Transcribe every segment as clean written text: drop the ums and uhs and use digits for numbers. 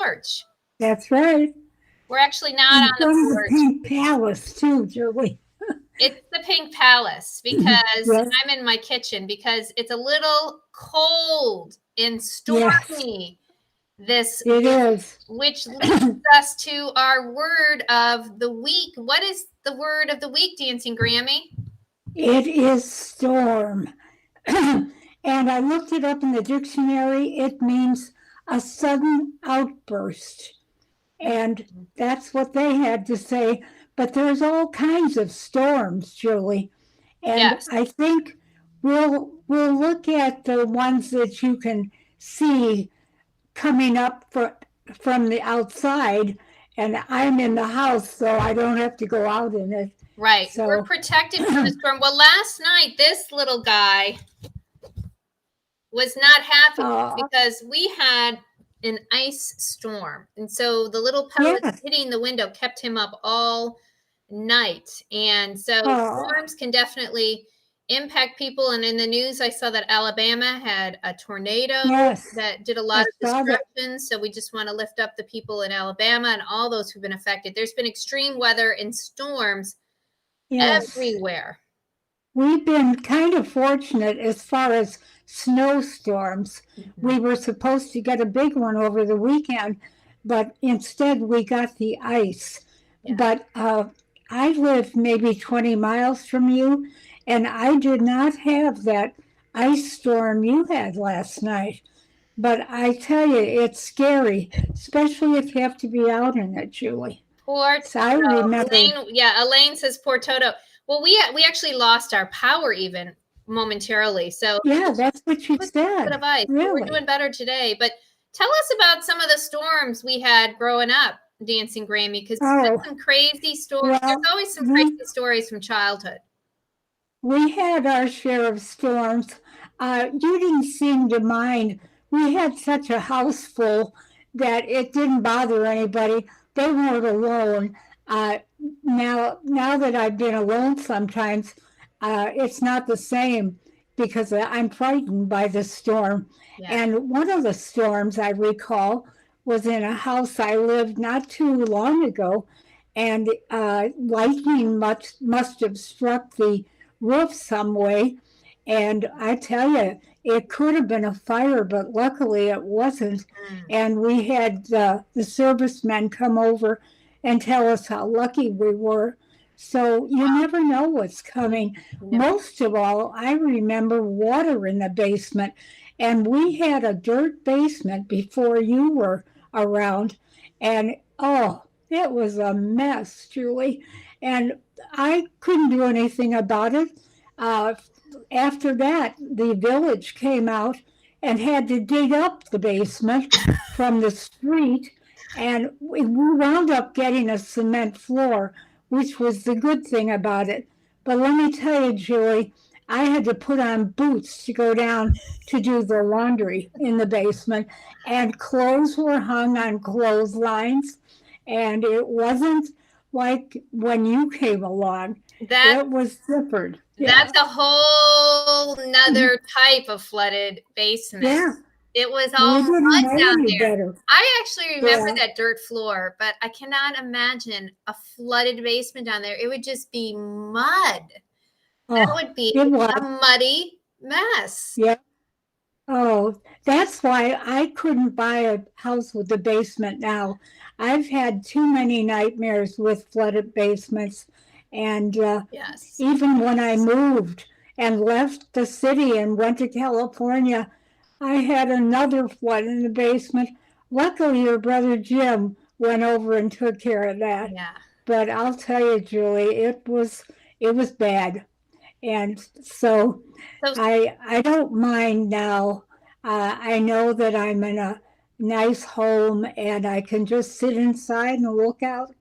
porch. That's right. We're actually not In on the front of the porch. Pink Palace, too, Julie. It's the Pink Palace because Yes, I'm in my kitchen because it's a little cold and yes, stormy this it week, is. which leads us to our word of the week. What is the word of the week, Dancing Grammy? It is storm. And I looked it up in the dictionary. It means a sudden outburst. And that's what they had to say. But there's all kinds of storms, Julie. And Yes. I think we'll look at the ones that you can see coming up from the outside. And I'm in the house, so I don't have to go out in it. Right. So We're protected from the storm. Well, last night, this little guy was not happy because we had an ice storm. And so the little pellets yes. hitting the window kept him up all night. And so storms can definitely impact people. And in the news, I saw that Alabama had a tornado that did a lot of destruction. So we just want to lift up the people in Alabama and all those who've been affected. There's been extreme weather and storms everywhere. We've been kind of fortunate as far as snowstorms. We were supposed to get a big one over the weekend, but instead we got the ice. Yeah. But I live maybe 20 miles from you, and I did not have that ice storm you had last night. But I tell you, it's scary, especially if you have to be out in it, Julie. Poor Toto. I remember. Elaine says poor Toto. Well, we actually lost our power even momentarily. So yeah, that's what you said. Bit of ice. Really? We're doing better today. But tell us about some of the storms we had growing up, Dancing Grammy, because we had some crazy stories. Well, there's always some crazy stories from childhood. We had our share of storms. You didn't seem to mind. We had such a house full that it didn't bother anybody. They weren't alone. Now that I've been alone sometimes, it's not the same because I'm frightened by the storm. Yeah. And one of the storms I recall was in a house I lived not too long ago, and lightning must have struck the roof some way. And I tell you, it could have been a fire, but luckily it wasn't. And we had the servicemen come over and tell us how lucky we were. So you never know what's coming. Most of all, I remember water in the basement. And we had a dirt basement before you were around. And it was a mess, Julie. And I couldn't do anything about it. After that, the village came out and had to dig up the basement from the street. And we wound up getting a cement floor, which was the good thing about it. But let me tell you, Julie, I had to put on boots to go down to do the laundry in the basement. And clothes were hung on clotheslines. And it wasn't like when you came along. It was different. That's a whole nother type of flooded basement. Yeah. It was all mud down there. I actually remember that dirt floor, but I cannot imagine a flooded basement down there. It would just be mud. That would be a muddy mess. Yeah. Oh, that's why I couldn't buy a house with a basement now. I've had too many nightmares with flooded basements. And even when I moved and left the city and went to California, I had another flood in the basement. Luckily, your brother Jim went over and took care of that. Yeah. But I'll tell you, Julie, it was bad. And so I don't mind now. I know that I'm in a nice home and I can just sit inside and look out.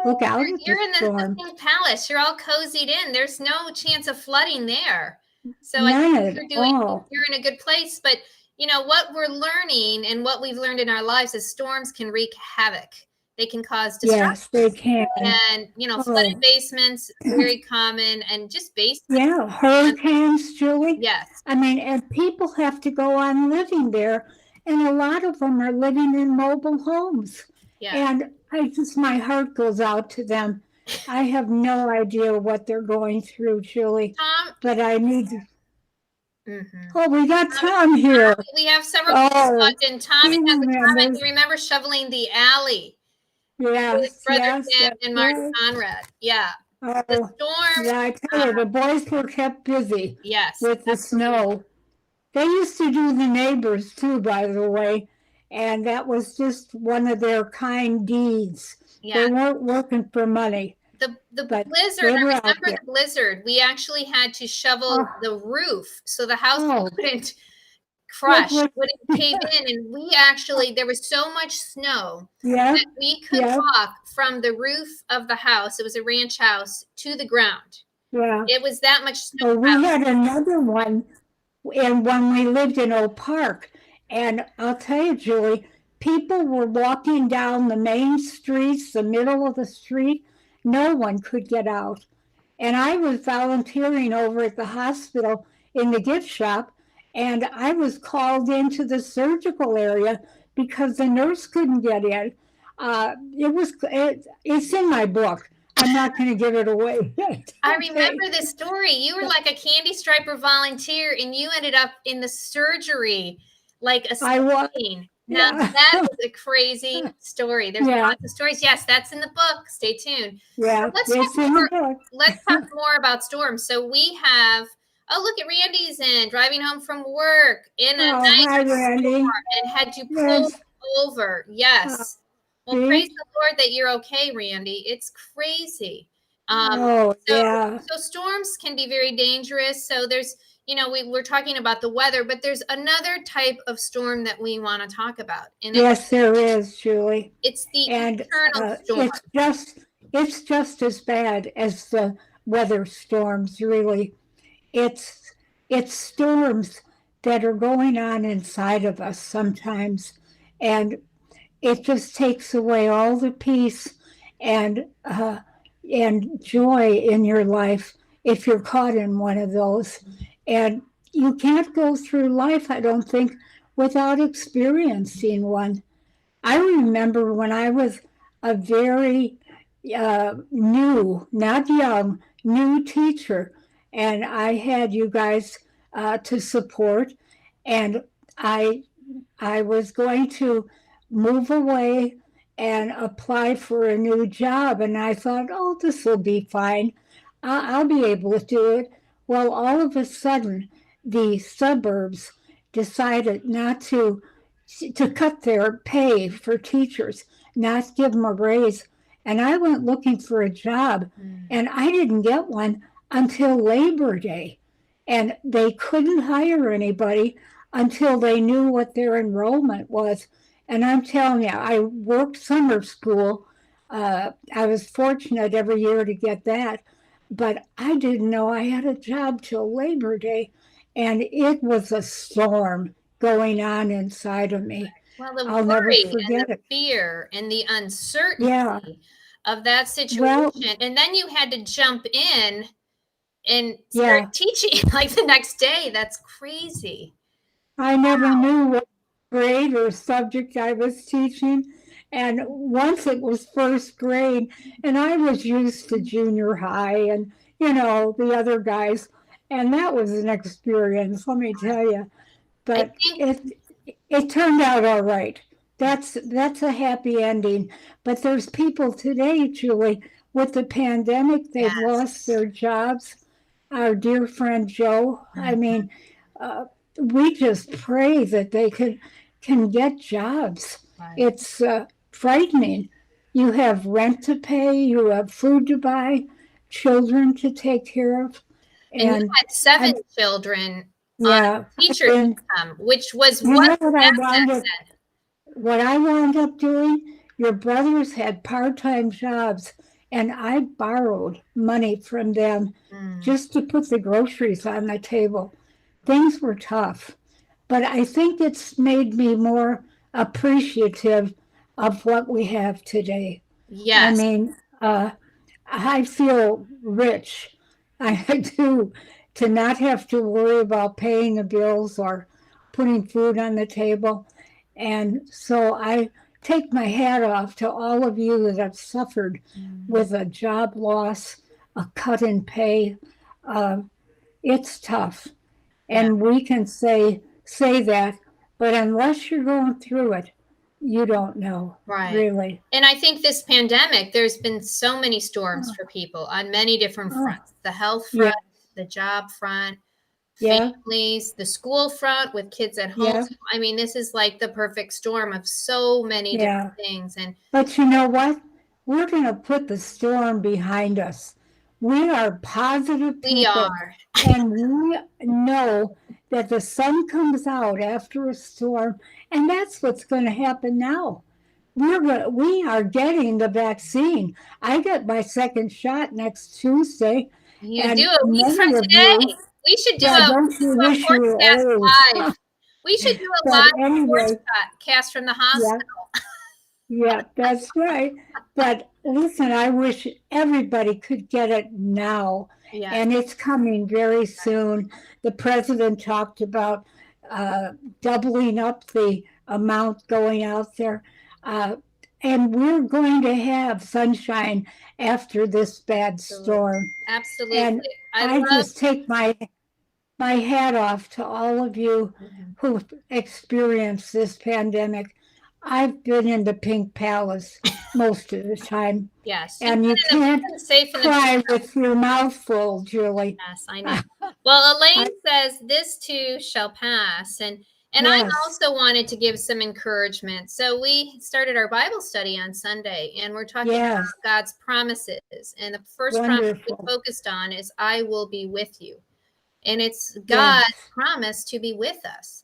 You're in the Pink Palace. You're all cozied in. There's no chance of flooding there. So I think you're in a good place. But you know what we're learning and what we've learned in our lives is storms can wreak havoc. They can cause destruction. Yes, they can. And flooded basements, very common, and just basements. Yeah, hurricanes, Julie. Yes. I mean, and people have to go on living there. and a lot of them are living in mobile homes. Yeah. And my heart goes out to them. I have no idea what they're going through, Julie, Tom. but I need to. Mm-hmm. Oh, we got Tom here. We have several people and Tom has a comment. You remember shoveling the alley? Yes, with Brother yes, Tim and Mark Conrad. Yeah. The storm. Yeah, I tell you, the boys were kept busy. Yes. With the snow. They used to do the neighbors too, by the way, and that was just one of their kind deeds. Yeah. They weren't working for money. The blizzard, I remember the blizzard. We actually had to shovel the roof so the house wouldn't crush, wouldn't cave in. And we actually, there was so much snow that we could walk from the roof of the house, it was a ranch house, to the ground. Yeah. It was that much snow. We had another one and when we lived in Oak Park. And I'll tell you, Julie, people were walking down the main streets, the middle of the street. No one could get out. And I was volunteering over at the hospital in the gift shop, and I was called into the surgical area because the nurse couldn't get in. It's in my book. I'm not going to give it away. I remember this story. You were like a Candy Striper volunteer, and you ended up in the surgery, like a scene. Now, that is a crazy story. There's lots of stories. Yes, that's in the book. Stay tuned. Yeah, let's talk more about storms. So we have, look at Randy's in, driving home from work in a nice storm and had to pull over. Yes. Well, praise the Lord that you're okay, Randy. It's crazy. So storms can be very dangerous. So there's, we're talking about the weather, but there's another type of storm that we want to talk about. And yes, there is, Julie. It's the internal storm. It's just as bad as the weather storms, really. It's storms that are going on inside of us sometimes. And it just takes away all the peace and joy in your life if you're caught in one of those. And you can't go through life, I don't think, without experiencing one. I remember when I was a very new, not young, new teacher, and I had you guys to support, and I was going to move away and apply for a new job. And I thought, oh, this will be fine. I'll be able to do it. Well, all of a sudden, the suburbs decided not to cut their pay for teachers, not give them a raise. And I went looking for a job, and I didn't get one until Labor Day. And they couldn't hire anybody until they knew what their enrollment was. And I'm telling you, I worked summer school. I was fortunate every year to get that, but I didn't know I had a job till Labor Day. And it was a storm going on inside of me. Well, the worry and the fear and the uncertainty of that situation. And then you had to jump in and start teaching like the next day. That's crazy. I never knew what grade or subject I was teaching. And once it was first grade, and I was used to junior high and, the other guys. And that was an experience, let me tell you. But it turned out all right. That's a happy ending. But there's people today, Julie, with the pandemic, they've lost their jobs. Our dear friend Joe, I mean, we just pray that they can get jobs. Right. It's frightening. You have rent to pay, you have food to buy, children to take care of. And you had 7 children on teacher's income, which was what I wound up doing. Your brothers had part-time jobs, and I borrowed money from them just to put the groceries on the table. Things were tough, but I think it's made me more appreciative of what we have today. Yes. I mean, I feel rich. I do, to not have to worry about paying the bills or putting food on the table. And so I take my hat off to all of you that have suffered with a job loss, a cut in pay. Uh, it's tough. And we can say that, but unless you're going through it, you don't know. Right. Really. And I think this pandemic, there's been so many storms for people on many different fronts. The health front, the job front, families, the school front with kids at home. I mean, this is like the perfect storm of so many different things. But you know what? We're going to put the storm behind us. We are positive people. We are. And we know that the sun comes out after a storm, and that's what's going to happen now. We are getting the vaccine. I get my second shot next Tuesday. You do a week from today. We should do a Porchcast live. We should do a live Porchcast from the hospital. Yeah, that's right. But listen, I wish everybody could get it now. And it's coming very soon. The president talked about doubling up the amount going out there. And we're going to have sunshine after this bad storm. Absolutely. And I just take my hat off to all of you who experienced this pandemic. I've been in the Pink Palace most of the time. Yes. And you can't cry with your mouth full, Julie. Yes, I know. Well, Elaine says this too shall pass. And I also wanted to give some encouragement. So we started our Bible study on Sunday, and we're talking about God's promises. And the first promise we focused on is, I will be with you. And it's God's promise to be with us.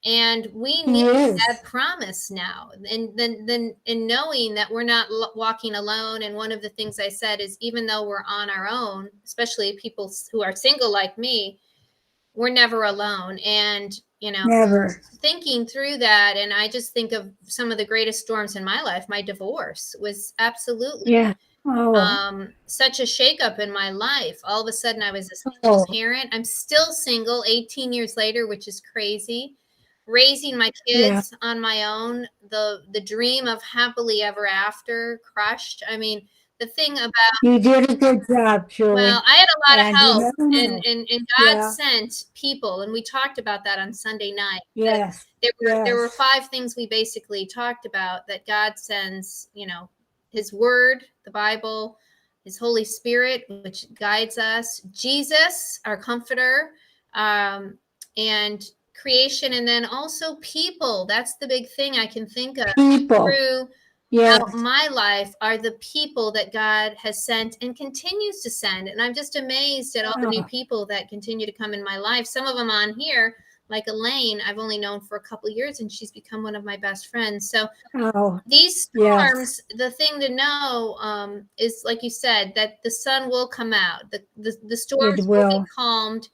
And we need that promise now. And then in knowing that we're not walking alone. And one of the things I said is, even though we're on our own, especially people who are single like me, we're never alone. And, thinking through that, and I just think of some of the greatest storms in my life. My divorce was absolutely such a shakeup in my life. All of a sudden, I was a single parent. I'm still single 18 years later, which is crazy. Raising my kids on my own, the dream of happily ever after crushed. I mean, the thing about you did a good job, Julie. Well, I had a lot of help, and God sent people, and we talked about that on Sunday night. Yes, there were 5 things we basically talked about that God sends. His Word, the Bible, His Holy Spirit, which guides us, Jesus, our Comforter, and creation, and then also people. That's the big thing I can think of through my life are the people that God has sent and continues to send. And I'm just amazed at all the new people that continue to come in my life. Some of them on here, like Elaine, I've only known for a couple of years, and she's become one of my best friends. So these storms, the thing to know is, like you said, that the sun will come out, the storms will be calmed,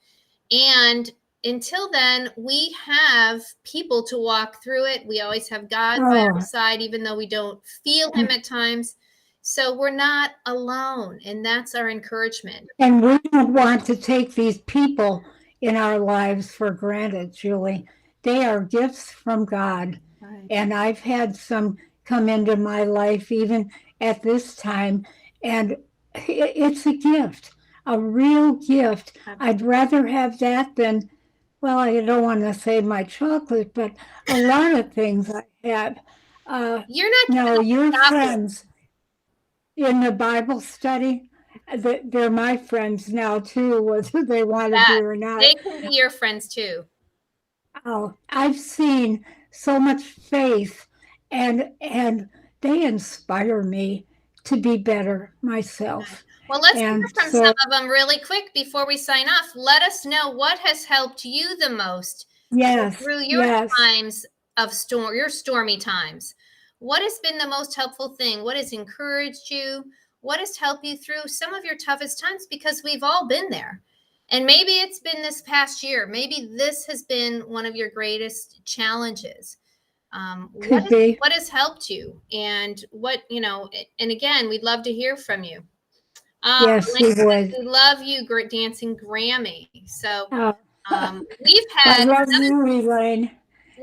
and until then, we have people to walk through it. We always have God by our side, even though we don't feel Him at times. So we're not alone, and that's our encouragement. And we don't want to take these people in our lives for granted, Julie. They are gifts from God. Right. And I've had some come into my life even at this time, and it's a gift, a real gift. I'd rather have that than, well, I don't want to say my chocolate, but a lot of things I have. Your friends in the Bible study, they're my friends now too, whether they want to be or not. They can be your friends too. Oh, I've seen so much faith, and they inspire me to be better myself. Well, let's hear from some of them really quick before we sign off. Let us know what has helped you the most through your times of your stormy times. What has been the most helpful thing? What has encouraged you? What has helped you through some of your toughest times? Because we've all been there. And maybe it's been this past year. Maybe this has been one of your greatest challenges. What has helped you? And and again, we'd love to hear from you. Yes, we would. We love you, Dancing Grammy. So we've had. I love you, Elaine.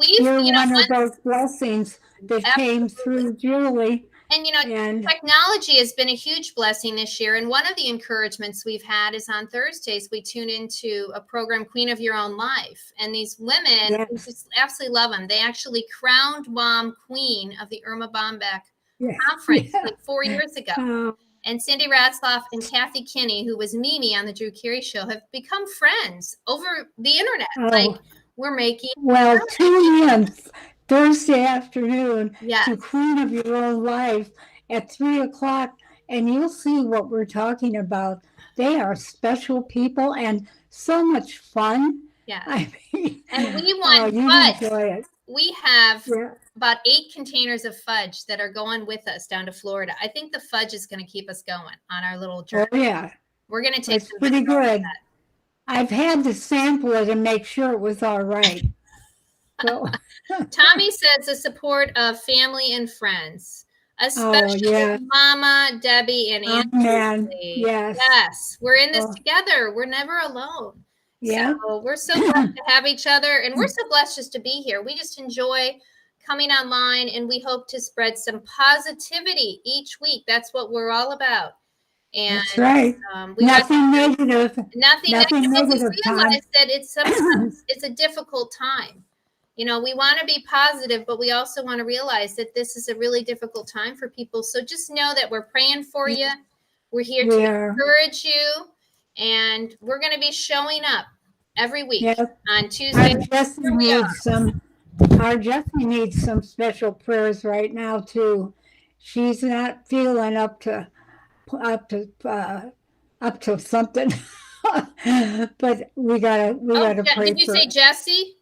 You're one of those blessings that came through Julie. And technology has been a huge blessing this year. And one of the encouragements we've had is on Thursdays, we tune into a program, Queen of Your Own Life. And these women, we just absolutely love them. They actually crowned Mom Queen of the Irma Bombeck conference like 4 years ago. And Cindy Ratzlaff and Kathy Kinney, who was Mimi on the Drew Carey Show, have become friends over the internet. Like we're making. Well, tune in Thursday afternoon to Queen of Your Own Life at 3:00, and you'll see what we're talking about. They are special people and so much fun. Yeah. I mean, and we want fudge. We have about 8 containers of fudge that are going with us down to Florida. I think the fudge is going to keep us going on our little journey. Oh, yeah. We're going to take It's pretty good. I've had to sample it and make sure it was all right. So. Tommy says the support of family and friends, especially Mama, Debbie, and Aunt Julie. Yes. We're in this together. We're never alone. Yeah. So we're so blessed to have each other, and we're so blessed just to be here. We just enjoy coming online, and we hope to spread some positivity each week. That's what we're all about. And that's right. Nothing negative. Nothing negative. We realize that it's a difficult time. We want to be positive, but we also want to realize that this is a really difficult time for people. So just know that we're praying for you. We're here to encourage you, and we're going to be showing up every week on Tuesday. Our Jessie needs some special prayers right now too. She's not feeling up to something, but we gotta pray. Did you say Jessie?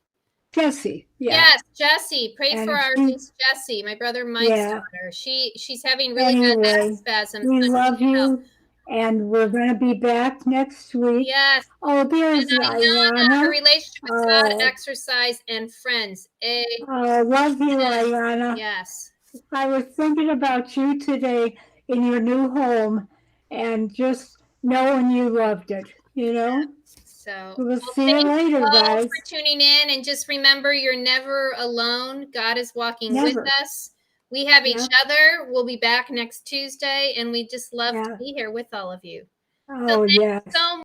Jessie, yes, Jessie. Pray for our niece Jessie, my brother Mike's daughter. She's having really bad back spasms. We love you, and we're going to be back next week. Yes. Oh, there's Ayana. Her relationship with God, exercise, and friends. Love you, Ayana. Yes. I was thinking about you today in your new home, and just knowing you loved it. So we'll see you later, guys. For tuning in, and just remember, you're never alone. God is walking with us. We have each other. We'll be back next Tuesday, and we just love to be here with all of you. Oh, so thank you so much.